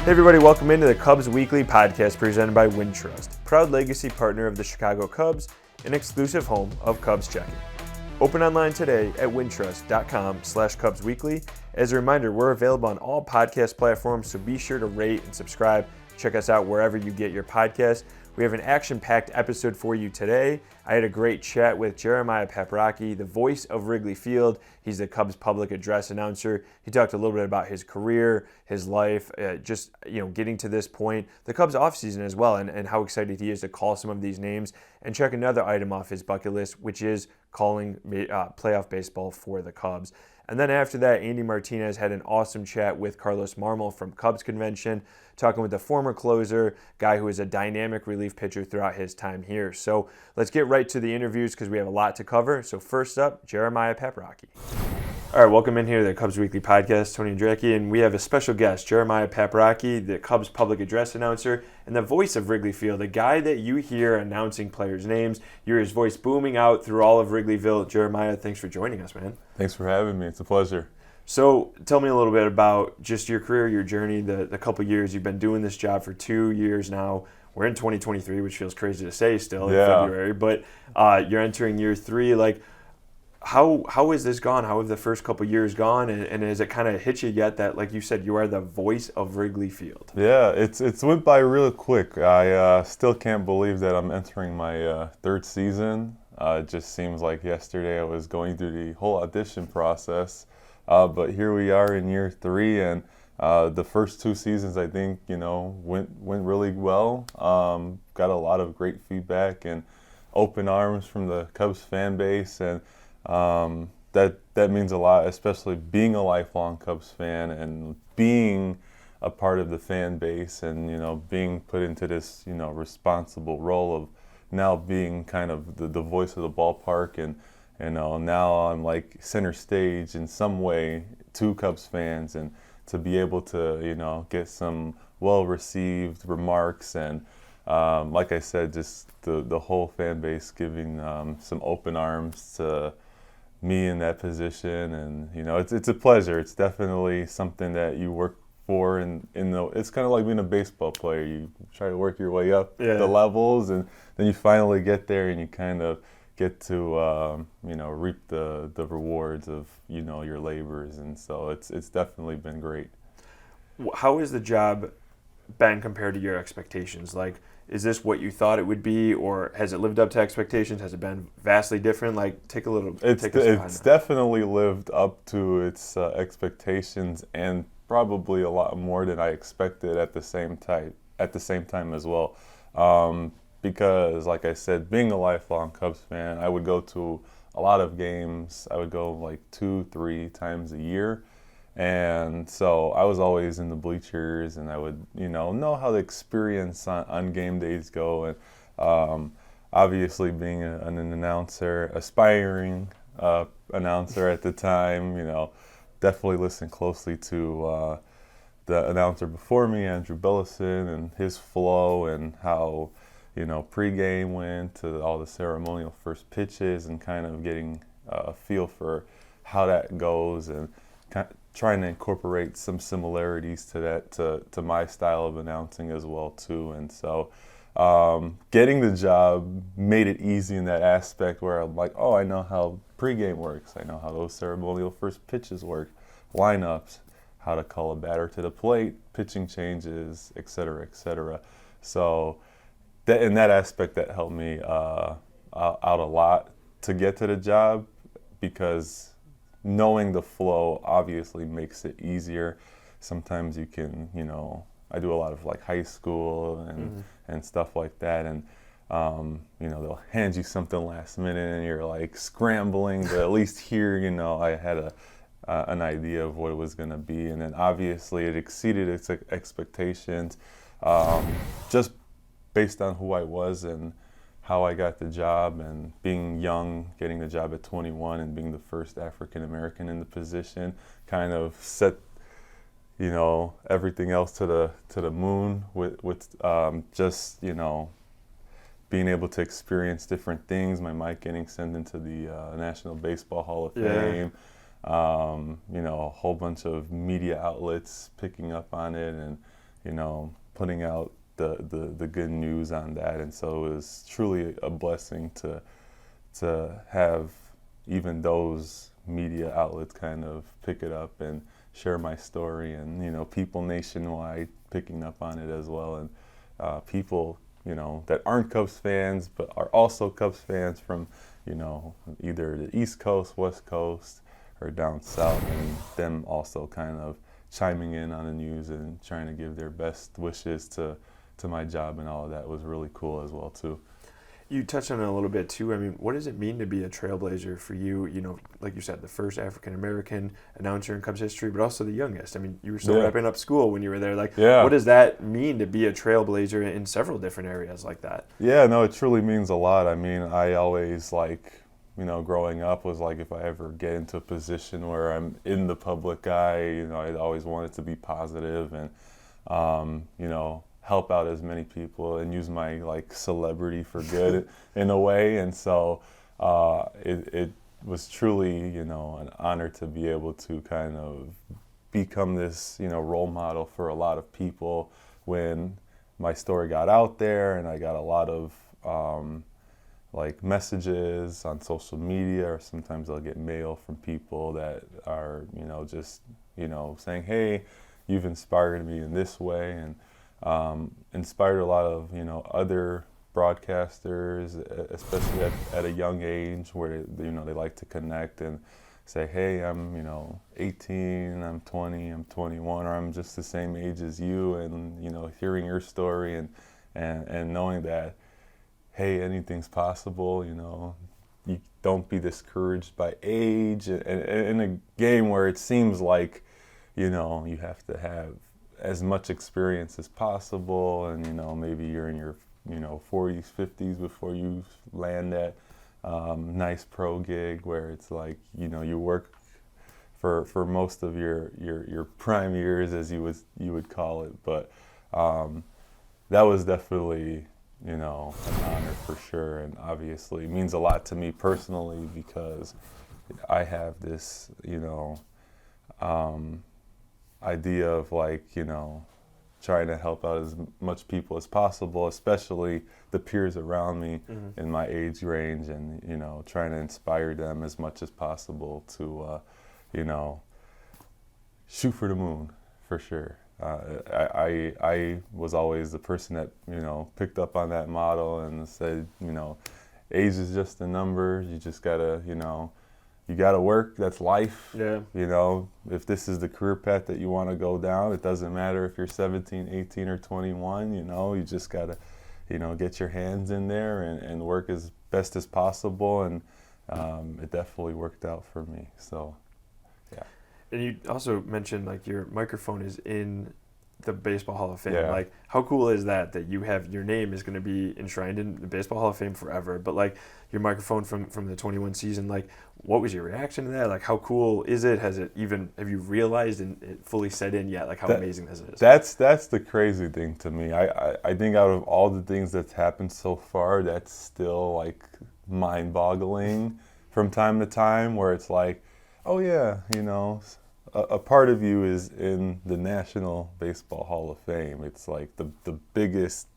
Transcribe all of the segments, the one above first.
Hey everybody, welcome into the Cubs Weekly podcast presented by Wintrust, proud legacy partner of the Chicago Cubs and exclusive home of Cubs Checking. Open online today at wintrust.com/CubsWeekly. As a reminder, we're available on all podcast platforms, so be sure to rate and subscribe. Check us out wherever you get your podcasts. We have an action-packed episode for you today. I had a great chat with Jeremiah Paprocki, the voice of Wrigley Field. He's the Cubs public address announcer. He talked a little bit about his career, his life, getting to this point, the Cubs offseason as well, and how excited he is to call some of these names and check another item off his bucket list, which is calling playoff baseball for the Cubs. And then after that, Andy Martínez had an awesome chat with Carlos Mármol from Cubs Convention, talking with the former closer, guy who is a dynamic relief pitcher throughout his time here. So let's get right to the interviews because we have a lot to cover. So first up, Jeremiah Paprocki. All right, welcome in here to the Cubs Weekly Podcast, Tony Andracki, and we have a special guest, Jeremiah Paprocki, the Cubs public address announcer and the voice of Wrigley Field, the guy that you hear announcing players' names. You hear his voice booming out through all of Wrigley Field. Jeremiah, thanks for joining us, man. Thanks for having me. It's a pleasure. So tell me a little bit about just your career, your journey, the couple years. You've been doing this job for 2 years now. We're in 2023, which feels crazy to say still in February, but you're entering year 3. Like, how has this gone? How have the first couple years gone? And has it kind of hit you yet that, like you said, you are the voice of Wrigley Field? Yeah, it's went by real quick. I still can't believe that I'm entering my third season. It just seems like yesterday I was going through the whole audition process. But here we are in year 3, and the first 2 seasons I think went really well. Got a lot of great feedback and open arms from the Cubs fan base, and that means a lot, especially being a lifelong Cubs fan and being a part of the fan base, and being put into this responsible role of now being kind of the voice of the ballpark, and now I'm like center stage in some way to Cubs fans, and to be able to get some well-received remarks, and like I said, just the whole fan base giving some open arms to me in that position, and it's a pleasure. It's definitely something that you work for, and it's kind of like being a baseball player. You try to work your way up the levels, and then you finally get there, and you kind of get to reap the rewards of your labors, and so it's definitely been great. How has the job been compared to your expectations? Like, is this what you thought it would be, or has it lived up to expectations? Has it been vastly different? Like, take us It's definitely lived up to its expectations, and probably a lot more than I expected at the same time as well. Because, like I said, being a lifelong Cubs fan, I would go to a lot of games. I would go like 2-3 times a year. And so I was always in the bleachers, and I would, know how the experience on game days go. And obviously being an announcer, aspiring announcer at the time, definitely listened closely to the announcer before me, Andrew Bellison, and his flow, and how pregame went to all the ceremonial first pitches, and kind of getting a feel for how that goes, and trying to incorporate some similarities to that to my style of announcing as well too. And so getting the job made it easy in that aspect, where I'm like, oh, I know how pregame works. I know how those ceremonial first pitches work, lineups, how to call a batter to the plate, pitching changes, et cetera, et cetera. So in that aspect, that helped me out a lot to get to the job, because knowing the flow obviously makes it easier. Sometimes you can, I do a lot of like high school and stuff like that, and they'll hand you something last minute, and you're like scrambling to at least hear, I had an idea of what it was going to be, and then obviously it exceeded its expectations, just based on who I was and how I got the job, and being young, getting the job at 21, and being the first African American in the position, kind of set, everything else to the moon with just being able to experience different things. My mic getting sent into the National Baseball Hall of Fame, a whole bunch of media outlets picking up on it, and putting out the good news on that. And so it was truly a blessing to have even those media outlets kind of pick it up and share my story, and people nationwide picking up on it as well, and people that aren't Cubs fans but are also Cubs fans from either the East Coast, West Coast, or down south, and them also kind of chiming in on the news and trying to give their best wishes to my job, and all of that was really cool as well too. You touched on it a little bit too. I mean, what does it mean to be a trailblazer for you? Like you said, the first African-American announcer in Cubs history, but also the youngest. I mean, you were still wrapping up school when you were there. What does that mean to be a trailblazer in several different areas like that? Yeah, no, it truly means a lot. I mean, I always growing up was like, if I ever get into a position where I'm in the public eye, I'd always wanted to be positive and, help out as many people and use my celebrity for good in a way. And so it was truly, an honor to be able to kind of become this, role model for a lot of people when my story got out there, and I got a lot of messages on social media, or sometimes I'll get mail from people that are, just, saying, hey, you've inspired me in this way, and inspired a lot of, other broadcasters, especially at a young age, where, they like to connect and say, hey, I'm, 18, I'm 20, I'm 21, or I'm just the same age as you, and, hearing your story and knowing that, hey, anything's possible, you don't be discouraged by age. And in a game where it seems like, you have to have as much experience as possible, and, maybe you're in your, 40s, 50s before you land that nice pro gig where it's like, you work for most of your prime years, as you would call it. But that was definitely, an honor for sure, and obviously it means a lot to me personally, because I have this, idea of trying to help out as much people as possible, especially the peers around me in my age range, and trying to inspire them as much as possible to shoot for the moon for sure. I was always the person that picked up on that model and said, age is just a number. You just gotta you gotta work. That's life. Yeah. If this is the career path that you want to go down, it doesn't matter if you're 17, 18, or 21. You just gotta get your hands in there and work as best as possible. And it definitely worked out for me. So. Yeah. And you also mentioned your microphone is in the Baseball Hall of Fame. Yeah. How cool is that you have your name is going to be enshrined in the Baseball Hall of Fame forever? But your microphone from the 21 season, what was your reaction to that? How cool is it? Have you realized and it fully set in yet? How amazing this is? That's the crazy thing to me. I think out of all the things that's happened so far, that's still mind-boggling from time to time, where it's oh yeah, a part of you is in the National Baseball Hall of Fame. It's the biggest,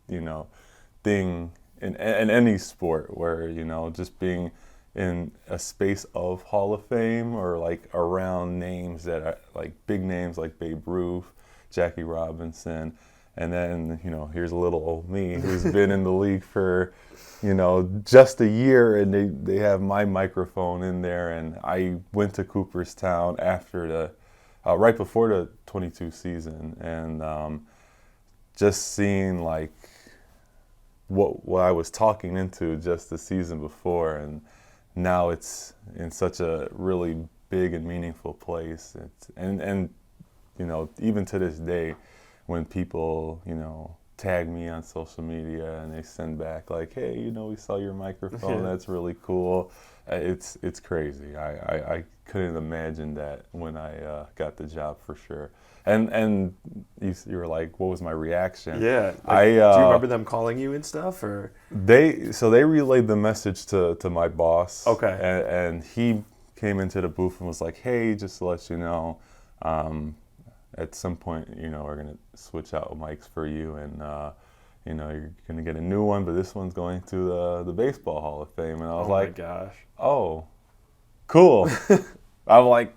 thing in any sport, where, just being in a space of Hall of Fame, or around names that are big names like Babe Ruth, Jackie Robinson. And then, here's a little old me who's been in the league for, just a year, and they have my microphone in there. And I went to Cooperstown after right before the 22 season, and just seeing what I was talking into just the season before, and now it's in such a really big and meaningful place. And even to this day, when people tag me on social media and they send back hey, we saw your microphone, that's really cool. It's crazy. I couldn't imagine that when I got the job, for sure. And you were like, what was my reaction? Yeah. Do you remember them calling you and stuff, or? They relayed the message to my boss. Okay. And he came into the booth and was like, hey, just to let you know, at some point, we're going to switch out mics for you, and you're going to get a new one, but this one's going to the Baseball Hall of Fame. And I was like, my gosh. Oh, cool. I'm like,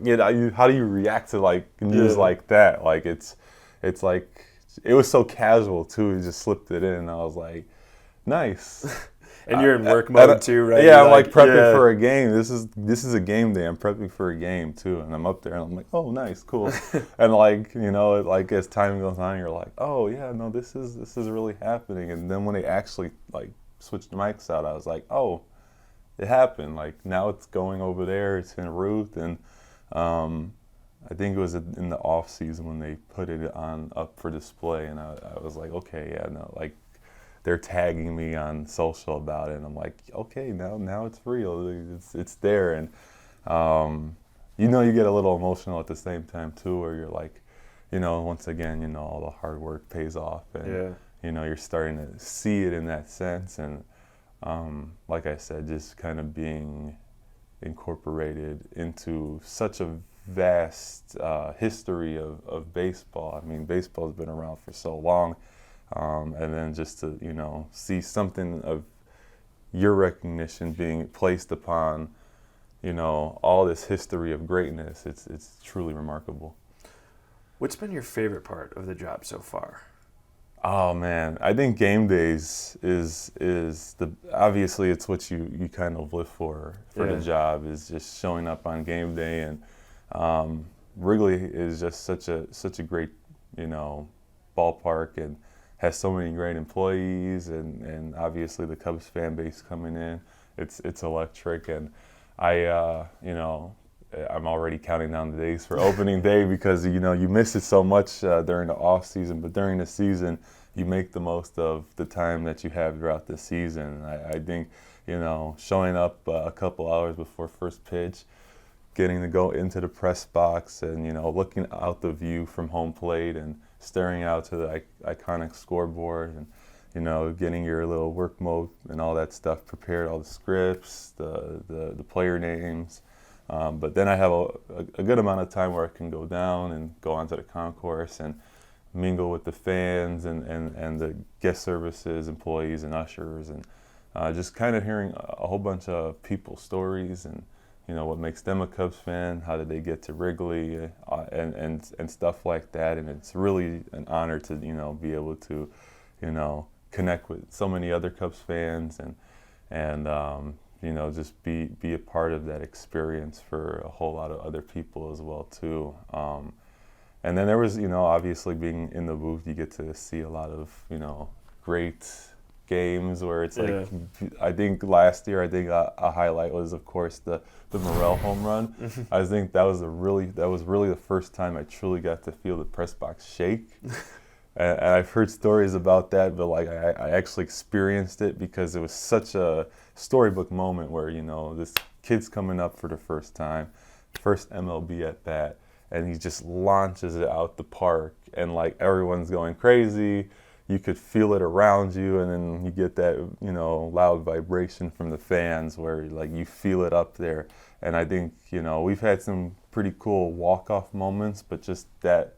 how do you react to like news like that? Like it's like, it was so casual too. He just slipped it in, and I was like, nice. And you're in work mode too, right? Yeah, I'm like prepping for a game. This is a game day. I'm prepping for a game too, and I'm up there and I'm like, oh, nice, cool. And like, like as time goes on, you're like, oh yeah, no, this is really happening. And then when they actually like switched the mics out, I was like, oh, it happened. Like now it's going over there. It's in Ruth, and I think it was in the off season when they put it up for display, and I was like, okay, yeah, no, like they're tagging me on social about it, and I'm like, okay, now it's real, it's there, and you get a little emotional at the same time too, where you're like, once again, all the hard work pays off, and you're starting to see it in that sense, and like I said, just kind of being incorporated into such a vast history of baseball. I mean, baseball's been around for so long, and then just to see something of your recognition being placed upon all this history of greatness, it's truly remarkable. What's been your favorite part of the job so far? Oh man, I think game days is obviously it's what you kind of live for the job, is just showing up on game day, and Wrigley is just such a great ballpark, and has so many great employees, and obviously the Cubs fan base coming in, it's electric, and I'm already counting down the days for opening day, because you miss it so much during the off season, but during the season you make the most of the time that you have throughout the season. I think showing up a couple hours before first pitch, getting to go into the press box, and looking out the view from home plate and staring out to the iconic scoreboard, and getting your little work mode and all that stuff prepared, all the scripts, the player names. But then I have a good amount of time where I can go down and go onto the concourse and mingle with the fans and the guest services, employees and ushers, and just kind of hearing a whole bunch of people's stories, and what makes them a Cubs fan, how did they get to Wrigley, and stuff like that. And it's really an honor to be able to connect with so many other Cubs fans, and just be a part of that experience for a whole lot of other people as well too. And then there was, obviously being in the booth, you get to see a lot of, great games where it's like, I think last year, a highlight was, of course, the Morel home run. I think that was really the first time I truly got to feel the press box shake. And I've heard stories about that, but like I actually experienced it, because it was such a storybook moment where, this kid's coming up for the first time, first MLB at bat, and he just launches it out the park, and like everyone's going crazy. You could feel it around you, and then you get that, loud vibration from the fans where like you feel it up there. And I think, we've had some pretty cool walk-off moments, but just that,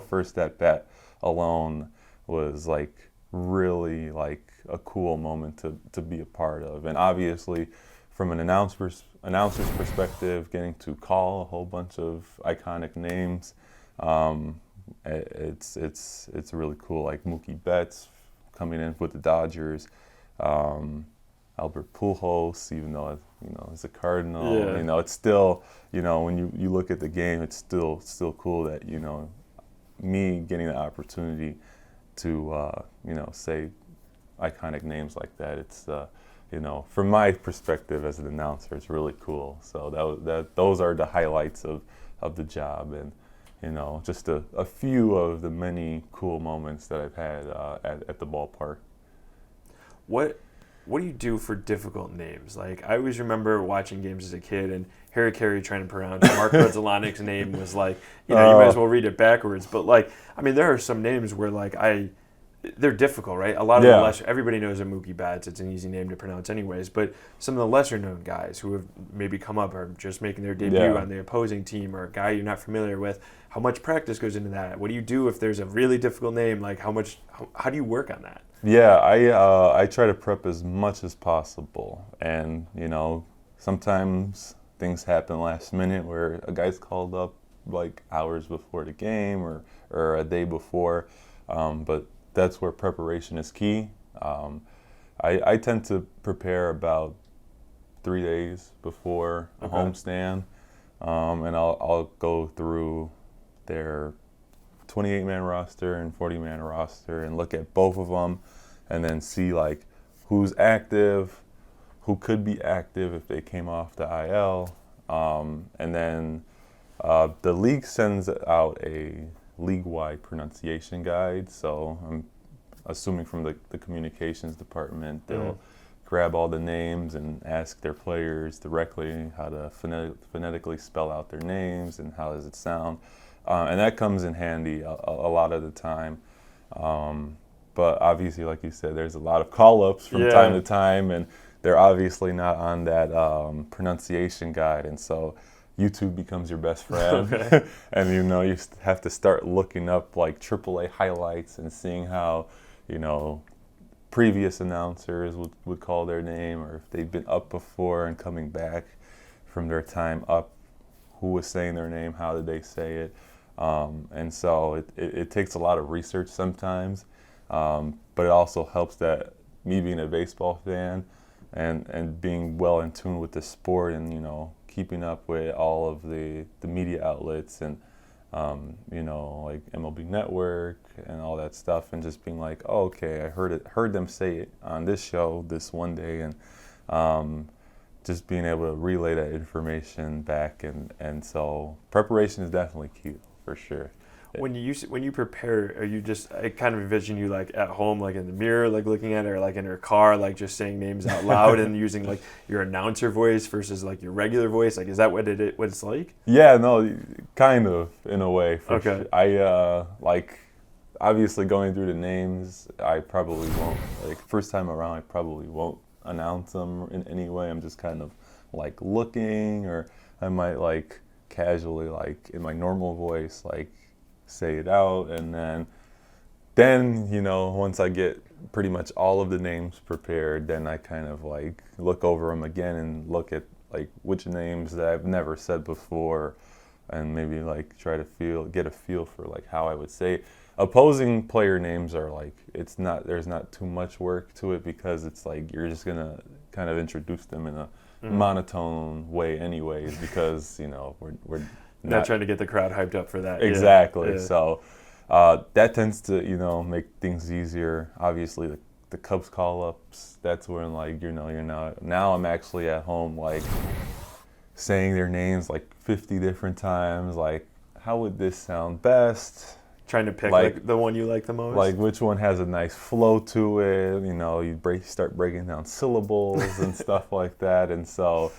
first at bat alone was like really like a cool moment to be a part of. And obviously from an announcer's perspective, getting to call a whole bunch of iconic names, it's really cool. Like Mookie Betts coming in with the Dodgers, Albert Pujols, even though he's a Cardinal, it's still, when you look at the game, it's still cool that me getting the opportunity to say iconic names like that. It's from my perspective as an announcer, it's really cool. So those are the highlights of the job, and just a few of the many cool moments that I've had at the ballpark. What do you do for difficult names? Like, I always remember watching games as a kid, and Harry Carey trying to pronounce Mark Grudzielanic's name was like, you might as well read it backwards. But like, I mean, there are some names where like I they're difficult, right? A lot of the lesser, everybody knows a Mookie Betts. It's an easy name to pronounce anyways. But some of the lesser known guys who have maybe come up or just making their debut on the opposing team, or a guy you're not familiar with, how much practice goes into that? What do you do if there's a really difficult name? Like how do you work on that? Yeah, I try to prep as much as possible. And, sometimes things happen last minute where a guy's called up like hours before the game or a day before. But that's where preparation is key. I tend to prepare about 3 days before a homestand, and I'll go through their 28-man roster and 40-man roster and look at both of them, and then see like who's active, who could be active if they came off the IL, and then the league sends out a league-wide pronunciation guide, so I'm assuming from the communications department they'll grab all the names and ask their players directly how to phonetically spell out their names and how does it sound, and that comes in handy a lot of the time, but obviously, like you said, there's a lot of call-ups from time to time, and they're obviously not on that pronunciation guide, and so YouTube becomes your best friend. And you have to start looking up like AAA highlights and seeing how previous announcers would call their name, or if they've been up before and coming back from their time up, who was saying their name, how did they say it, and so it takes a lot of research sometimes, but it also helps that me being a baseball fan and being well in tune with the sport, and keeping up with all of the media outlets and like MLB Network and all that stuff, and just being like, oh, okay, I heard them say it on this show this one day, and just being able to relay that information back, and so preparation is definitely key for sure. When you prepare, are you just, I kind of envision you like at home, like in the mirror, like looking at it, or like in your car, like just saying names out loud and using like your announcer voice versus like your regular voice? Like, is that what it's like? Yeah, no, kind of in a way. Okay. Sure. I like obviously going through the names, I probably won't, like first time around, I probably won't announce them in any way. I'm just kind of like looking, or I might like casually, like in my normal voice, like say it out, and then once I get pretty much all of the names prepared, then I kind of like look over them again and look at like which names that I've never said before, and maybe like try to get a feel for like how I would say it. Opposing player names are like, there's not too much work to it, because it's like you're just gonna kind of introduce them in a monotone way anyways, because we're not trying to get the crowd hyped up for that. Exactly. Yeah. So that tends to, make things easier. Obviously, the Cubs call-ups, that's when, like, you're now I'm actually at home, like, saying their names, like, 50 different times. Like, how would this sound best? Trying to pick, like the one you like the most? Like, which one has a nice flow to it? You start breaking down syllables and stuff like that. And so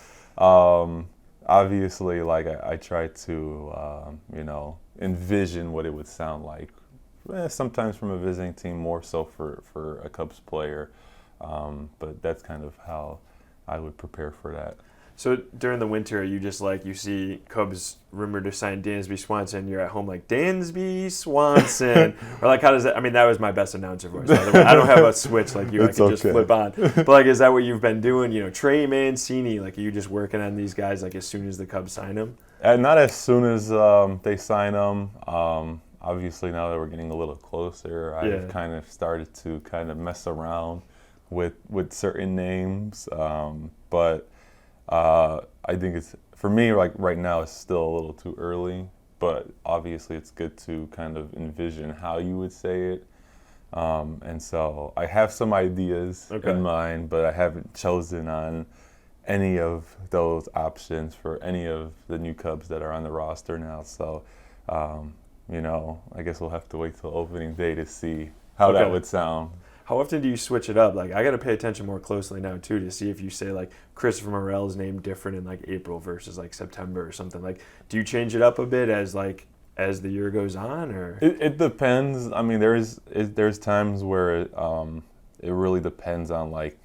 obviously, like I try to, envision what it would sound like. Sometimes from a visiting team, more so for a Cubs player. But that's kind of how I would prepare for that. So during the winter, are you just like, you see Cubs rumored to sign Dansby Swanson, you're at home like, Dansby Swanson? Or like, how does that, I mean, that was my best announcer voice, by the way. I don't have a switch like you, I can just flip on. But like, is that what you've been doing? Trey Mancini, like, are you just working on these guys like as soon as the Cubs sign them? Not as soon as they sign them. Obviously, now that we're getting a little closer, I've kind of started to kind of mess around with certain names. But I think it's, for me, like right now, it's still a little too early, but obviously it's good to kind of envision how you would say it. And so I have some ideas in mind, but I haven't chosen on any of those options for any of the new Cubs that are on the roster now. So, I guess we'll have to wait till opening day to see how that would sound. How often do you switch it up? Like, I got to pay attention more closely now, too, to see if you say, like, Christopher Morel's name different in, like, April versus, like, September or something. Like, do you change it up a bit as, like, as the year goes on, or? It depends. I mean, there's times where it really depends on like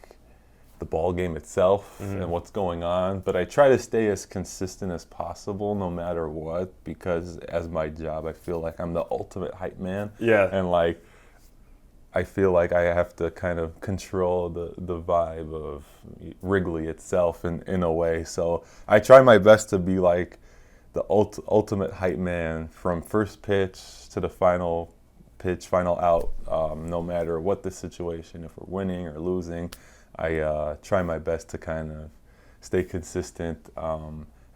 the ball game itself and what's going on. But I try to stay as consistent as possible, no matter what, because as my job, I feel like I'm the ultimate hype man. Yeah. And like, I feel like I have to kind of control the vibe of Wrigley itself in a way. So I try my best to be like the ultimate hype man from first pitch to the final pitch, final out, no matter what the situation, if we're winning or losing. I try my best to kind of stay consistent,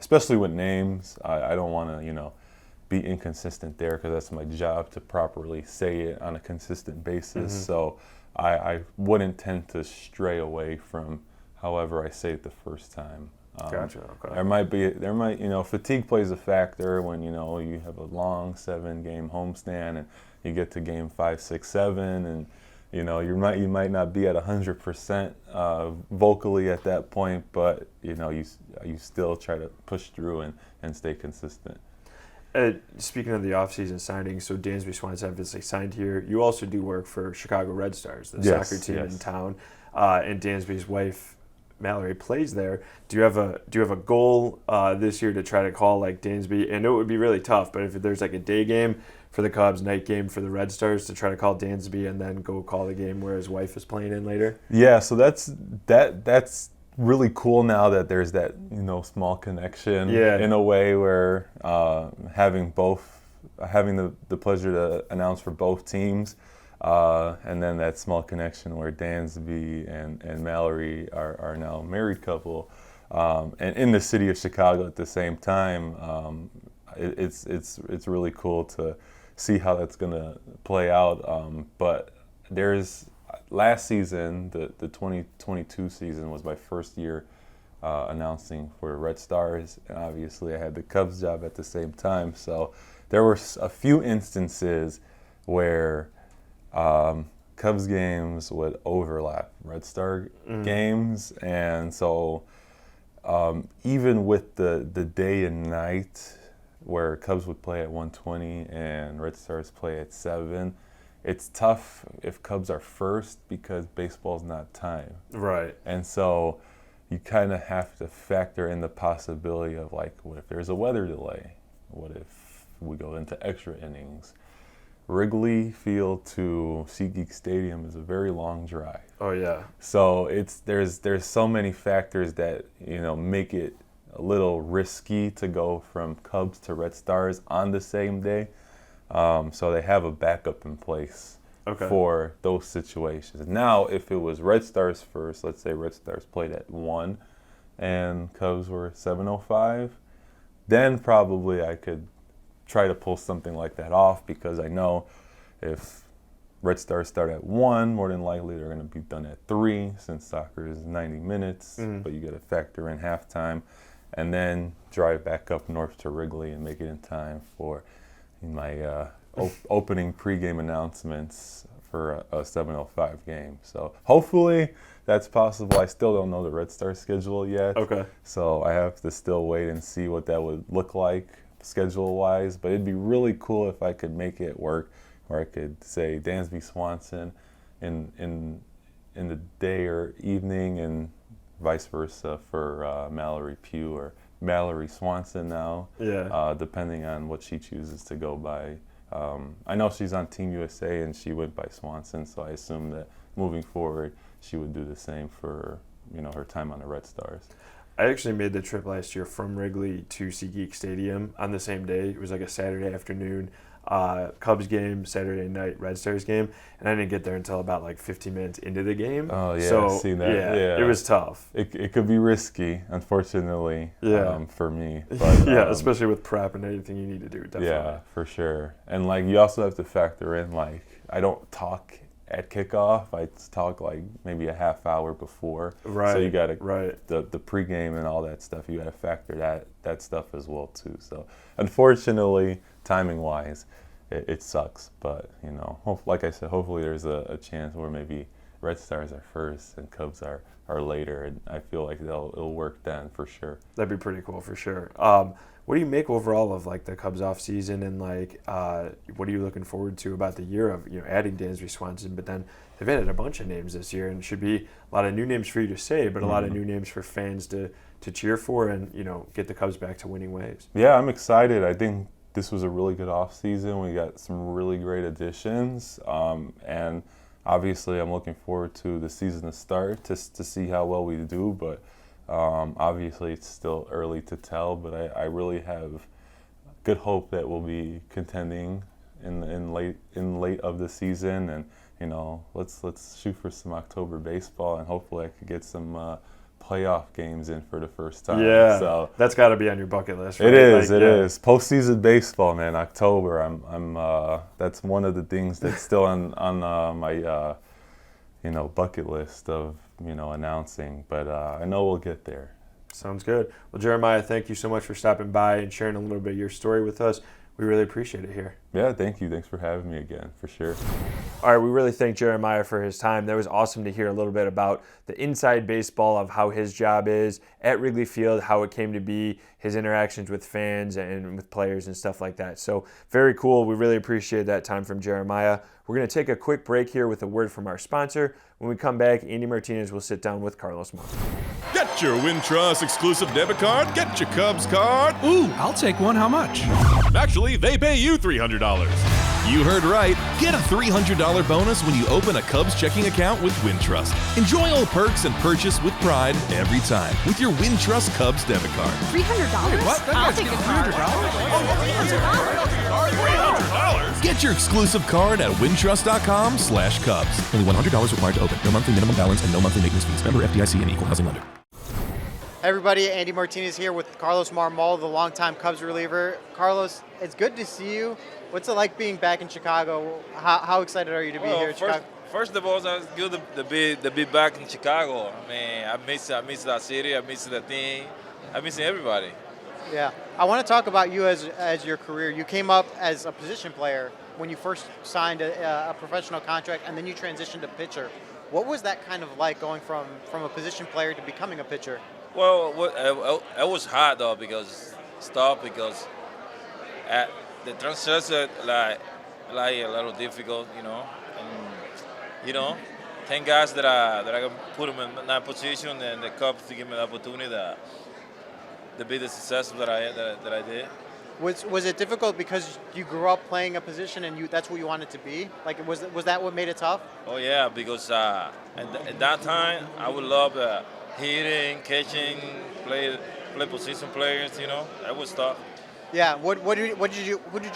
especially with names. I don't want to, be inconsistent there because that's my job to properly say it on a consistent basis. So I wouldn't tend to stray away from however I say it the first time. Gotcha. Okay. There might, fatigue plays a factor when, you have a long 7-game homestand and you get to game 5, 6, 7 and, you might not be at 100% vocally at that point, but you still try to push through and stay consistent. Speaking of the offseason signings, so Dansby Swanson obviously signed here. You also do work for Chicago Red Stars, the soccer team in town, and Dansby's wife Mallory plays there. Do you have a goal this year to try to call like Dansby? I know it would be really tough, but if there's like a day game for the Cubs, night game for the Red Stars, to try to call Dansby and then go call the game where his wife is playing in later? Yeah, so that's really cool now that there's that small connection in a way where having the pleasure to announce for both teams, and then that small connection where Dansby and Mallory are now a married couple, and in the city of Chicago at the same time. It's really cool to see how that's going to play out. But there's last season, the 2022 season was my first year announcing for Red Stars, and obviously I had the Cubs job at the same time. So there were a few instances where Cubs games would overlap Red Star games, and so even with the day and night where Cubs would play at 1:20 and Red Stars play at 7, it's tough if Cubs are first because baseball's not time. Right. And so you kind of have to factor in the possibility of like, what if there's a weather delay? What if we go into extra innings? Wrigley Field to SeatGeek Stadium is a very long drive. Oh yeah. So there's so many factors that make it a little risky to go from Cubs to Red Stars on the same day. So they have a backup in place for those situations. Now, if it was Red Stars first, let's say Red Stars played at 1 and Cubs were 7:05, then probably I could try to pull something like that off, because I know if Red Stars start at 1, more than likely they're going to be done at 3, since soccer is 90 minutes, but you got to factor in halftime, and then drive back up north to Wrigley and make it in time for my opening pregame announcements for a 7:05 game. So hopefully that's possible. I still don't know the Red Star schedule yet. Okay. So I have to still wait and see what that would look like schedule-wise. But it'd be really cool if I could make it work, where I could say Dansby Swanson in the day or evening, and vice versa for Mallory Pugh or Mallory Swanson now, depending on what she chooses to go by. I know she's on Team USA and she went by Swanson, so I assume that moving forward she would do the same for her time on the Red Stars. I actually made the trip last year from Wrigley to SeatGeek Stadium on the same day. It was like a Saturday afternoon Cubs game, Saturday night Red Stars game, and I didn't get there until about like 15 minutes into the game. Oh yeah, so, I've seen that. Yeah, it was tough. It could be risky, unfortunately, for me. But, especially with prep and everything you need to do. Definitely. Yeah, for sure. And like you also have to factor in, like, I don't talk at kickoff. I talk like maybe a half hour before. Right. So you got to the pregame and all that stuff. You got to factor that stuff as well too. So unfortunately, timing wise, it sucks. But like I said, hopefully there's a chance where maybe Red Stars are first and Cubs are later, and I feel like it'll work then for sure. That'd be pretty cool for sure. What do you make overall of like the Cubs off season, and like what are you looking forward to about the year of adding Dansby Swanson? But then they've added a bunch of names this year, and it should be a lot of new names for you to say, but a lot of new names for fans to cheer for, and get the Cubs back to winning ways. Yeah, I'm excited. I think this was a really good off season. We got some really great additions, and obviously I'm looking forward to the season to start to see how well we do. But obviously it's still early to tell. But I really have good hope that we'll be contending in late of the season, and let's shoot for some October baseball, and hopefully I could get some playoff games in for the first time. Yeah, so that's got to be on your bucket list, right? It is. Postseason baseball, man. October. I'm that's one of the things that's still on my bucket list of announcing. But I know we'll get there. Sounds good. Well, Jeremiah, thank you so much for stopping by and sharing a little bit of your story with us. We really appreciate it here. Yeah, thank you. Thanks for having me again, for sure. All right, we really thank Jeremiah for his time. That was awesome to hear a little bit about the inside baseball of how his job is at Wrigley Field, how it came to be, his interactions with fans and with players and stuff like that. So very cool. We really appreciate that time from Jeremiah. We're going to take a quick break here with a word from our sponsor. When we come back, Andy Martínez will sit down with Carlos Mármol. Get your Wintrust exclusive debit card. Get your Cubs card. Ooh, I'll take one. How much? Actually, they pay you $300. You heard right. Get a $300 bonus when you open a Cubs checking account with Wintrust. Enjoy all perks and purchase with pride every time with your Wintrust Cubs debit card. $300? What? I'll take a card. $300? Get your exclusive card at wintrust.com/Cubs. Only $100 required to open. No monthly minimum balance and no monthly maintenance fees. Member FDIC and equal housing lender. Hey everybody, Andy Martínez here with Carlos Mármol, the longtime Cubs reliever. Carlos, it's good to see you. What's it like being back in Chicago? How excited are you to be here in Chicago? First of all, it's good to be back in Chicago. I mean, I miss that city. I miss the team. I miss everybody. Yeah, I want to talk about you as your career. You came up as a position player when you first signed a professional contract, and then you transitioned to pitcher. What was that kind of like going from a position player to becoming a pitcher? Well, it was hard though because at the transfers like a little difficult, and 10 guys that I can put them in that position, and the Cubs to give me the opportunity to be the success that I did. Was it difficult because you grew up playing a position and that's what you wanted to be? Like, was that what made it tough? Oh yeah, because at that time I would love hitting, catching, play position players. That was tough. Yeah. Who did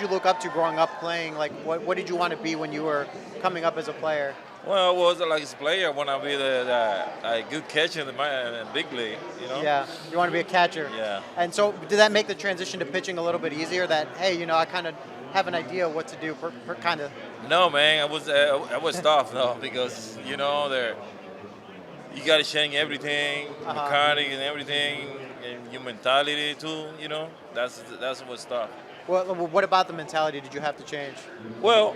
you look up to growing up playing? Like, what did you want to be when you were coming up as a player? Well, I was like a player. I want to be the good catcher in the big league. Yeah. You want to be a catcher. Yeah. And so, did that make the transition to pitching a little bit easier? That hey, I kind of have an idea of what to do per kind of. No, man. I was tough though because you got to change everything, mechanic and everything, and your mentality too. That's what's tough. Well, what about the mentality did you have to change? Well,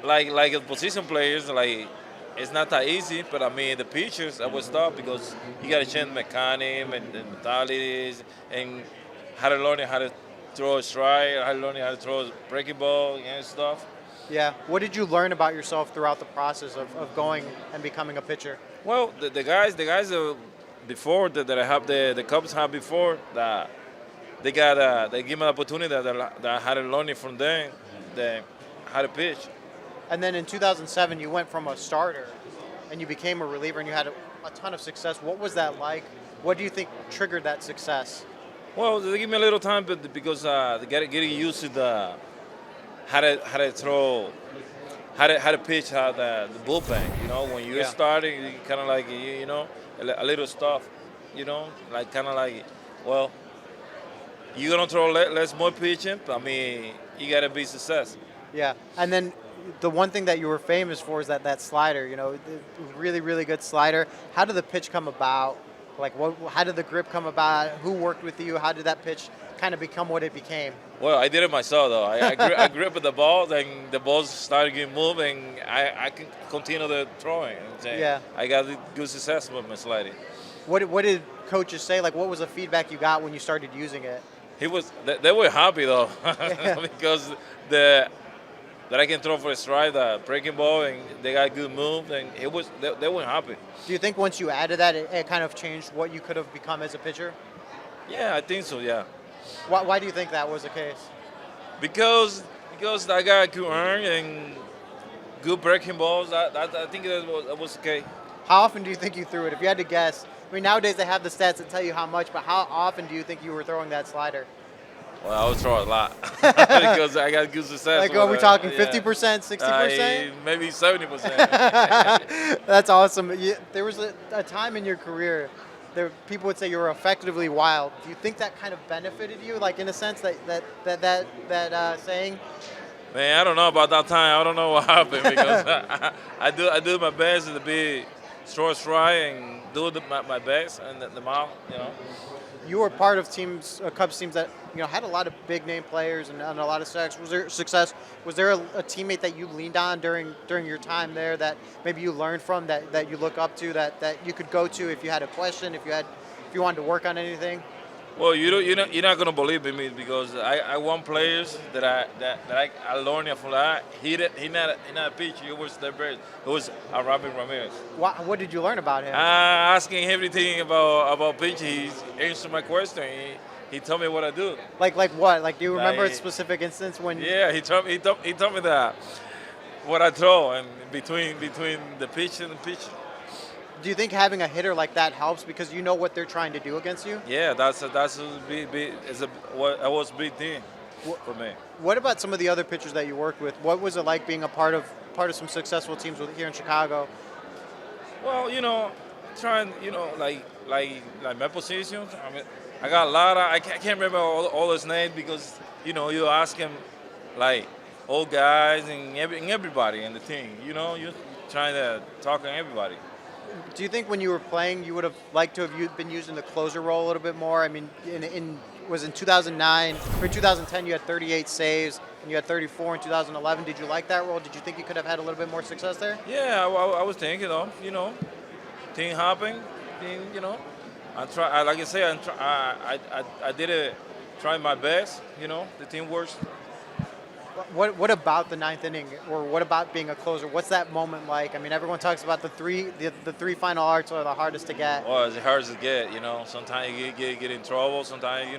like as position players, like it's not that easy. But I mean, the pitchers, I was tough because you got to change mechanic and mentalities and how to learn how to throw a strike, how to learn how to throw a breaking ball and stuff. Yeah. What did you learn about yourself throughout the process of going and becoming a pitcher? Well, the guys before that I have the Cubs have before that they give me the opportunity that I had to learn it from them, how to pitch. And then in 2007, you went from a starter and you became a reliever and you had a ton of success. What was that like? What do you think triggered that success? Well, they give me a little time, but because they got to get used to how to throw. How to pitch, how the bullpen, when you're starting, you kind of like, a little stuff, like kind of like, well, you're going to throw less more pitching, but I mean, you got to be success. Yeah, and then the one thing that you were famous for is that slider, the really, really good slider. How did the pitch come about? Like, how did the grip come about? Who worked with you? How did that pitch kind of become what it became? Well, I did it myself though. I gripped the ball, then the ball started getting moved, and I can continue the throwing. Yeah. I got good success with my sliding. What did coaches say? Like, what was the feedback you got when you started using it? They were happy though, because that I can throw for a stride, the breaking ball, and they got good move, and they were happy. Do you think once you added that, it kind of changed what you could have become as a pitcher? Yeah, I think so. Yeah, Why do you think that was the case? because I got good arm and good breaking balls. I think that was okay. How often do you think you threw it? If you had to guess, I mean, nowadays they have the stats that tell you how much, but how often do you think you were throwing that slider? Well, I would throw a lot because I got good success. Like, are we talking yeah. 50%, 60%? Maybe 70%. That's awesome. There was a time in your career people would say you were effectively wild. Do you think that kind of benefited you, like in a sense that saying? Man, I don't know about that time. I don't know what happened because I do my best to be short strike and do my best and the mouth, you know. You were part of Cubs teams that had a lot of big name players and a lot of success. Was there a teammate that you leaned on during your time there that maybe you learned from, that you look up to, that you could go to if you had a question, if you wanted to work on anything? Well, you're not gonna believe in me because I won players that I learned from that. He not a pitcher. He was the best. It was Robin Ramirez. What did you learn about him? Asking everything about pitching. He answered my question. He told me what I do. Like what? Like, do you remember a specific instance when? Yeah, he told me that what I throw and between the pitch and the pitch. Do you think having a hitter like that helps because you know what they're trying to do against you? Yeah, that was a big thing for me. What about some of the other pitchers that you worked with? What was it like being a part of some successful teams here in Chicago? Well, trying, like my position. I mean, I got a lot of. I can't remember all his names because you ask him like old guys and everybody in the team. You're trying to talk to everybody. Do you think when you were playing, you would have liked to have been used in the closer role a little bit more? I mean, was in 2009 or 2010 you had 38 saves and you had 34 in 2011. Did you like that role? Did you think you could have had a little bit more success there? Yeah, I was thinking of team hopping, I try. Like I say, I did it. Try my best. The team works. What about the ninth inning, or what about being a closer? What's that moment like? I mean, everyone talks about the three final arcs are the hardest to get. Well, it's the hardest to get. Sometimes you get in trouble. Sometimes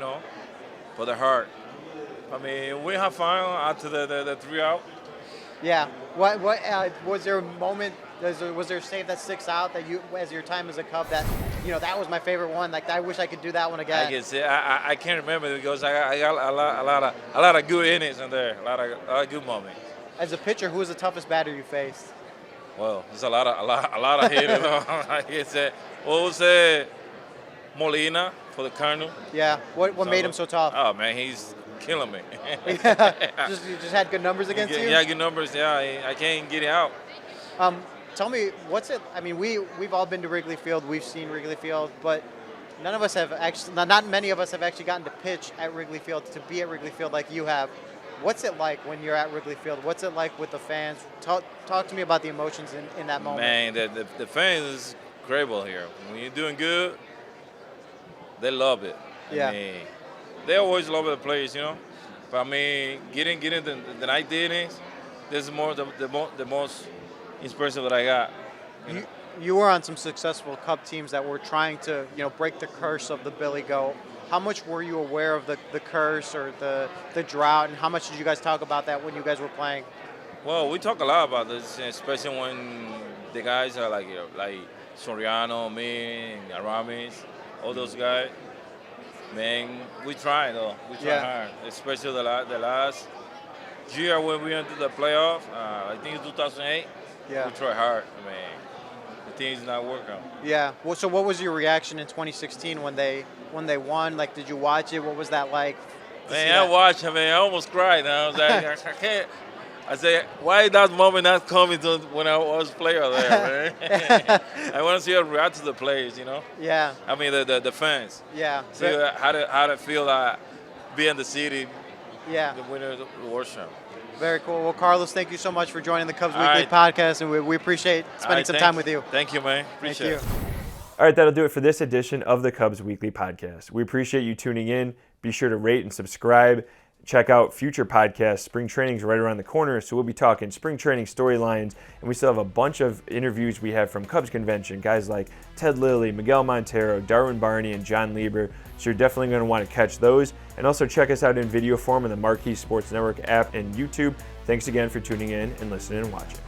but they're hard. I mean, we have fun after the 3 out. Yeah. What was there a moment? Was there a save that sticks out that you, as your time as a Cub, that that was my favorite one? Like, I wish I could do that one again. I can say I can't remember because I got a lot of good innings in there, a lot of good moments. As a pitcher, who was the toughest batter you faced? Well, there's a lot of hitters. I can say, what was Molina for the Colonel? Yeah. What made him so tough? Oh man, he's killing me. You just had good numbers against you? Yeah, good numbers. Yeah, I can't get it out. Tell me, what's it? I mean, we've all been to Wrigley Field. We've seen Wrigley Field, but none of us have actually. Not many of us have actually gotten to pitch at Wrigley Field, to be at Wrigley Field like you have. What's it like when you're at Wrigley Field? What's it like with the fans? Talk to me about the emotions in that moment. Man, the fans is incredible here. When you're doing good, they love it. Yeah. I mean, they always love the players, But I mean, getting the ninth innings, this is more the most inspiration that I got. You were on some successful Cub teams that were trying to, break the curse of the Billy Goat. How much were you aware of the curse or the drought, and how much did you guys talk about that when you guys were playing? Well, we talk a lot about this, especially when the guys are like Soriano, me, and Aramis, all those guys. Man, we try though. We try hard, especially the last year when we went to the playoff. I think it's 2008. Yeah. We try hard. I mean, the team's not working. Yeah. Well, so what was your reaction in 2016 when they won? Like, did you watch it? What was that like? Man, I watched it. Man, I almost cried. I was like, I can't. I said, why that moment not coming to when I was player there, man? I want to see how to react to the players, Yeah. I mean, the fans. Yeah. See how to feel that be in the city. Yeah. The winner of the award show. Very cool. Well, Carlos, thank you so much for joining the Cubs All Weekly right. podcast, and we appreciate spending some time with you. Thank you, man. Thank Appreciate you. it. All right, that'll do it for this edition of the Cubs Weekly Podcast. We appreciate you tuning in. Be sure to rate and subscribe. Check out future podcasts. Spring training's right around the corner, so we'll be talking spring training storylines, and we still have a bunch of interviews we have from Cubs Convention, guys like Ted Lilly, Miguel Montero, Darwin Barney, and John Lieber, so you're definitely going to want to catch those. And also check us out in video form on the Marquee Sports Network app and YouTube. Thanks again for tuning in and listening and watching.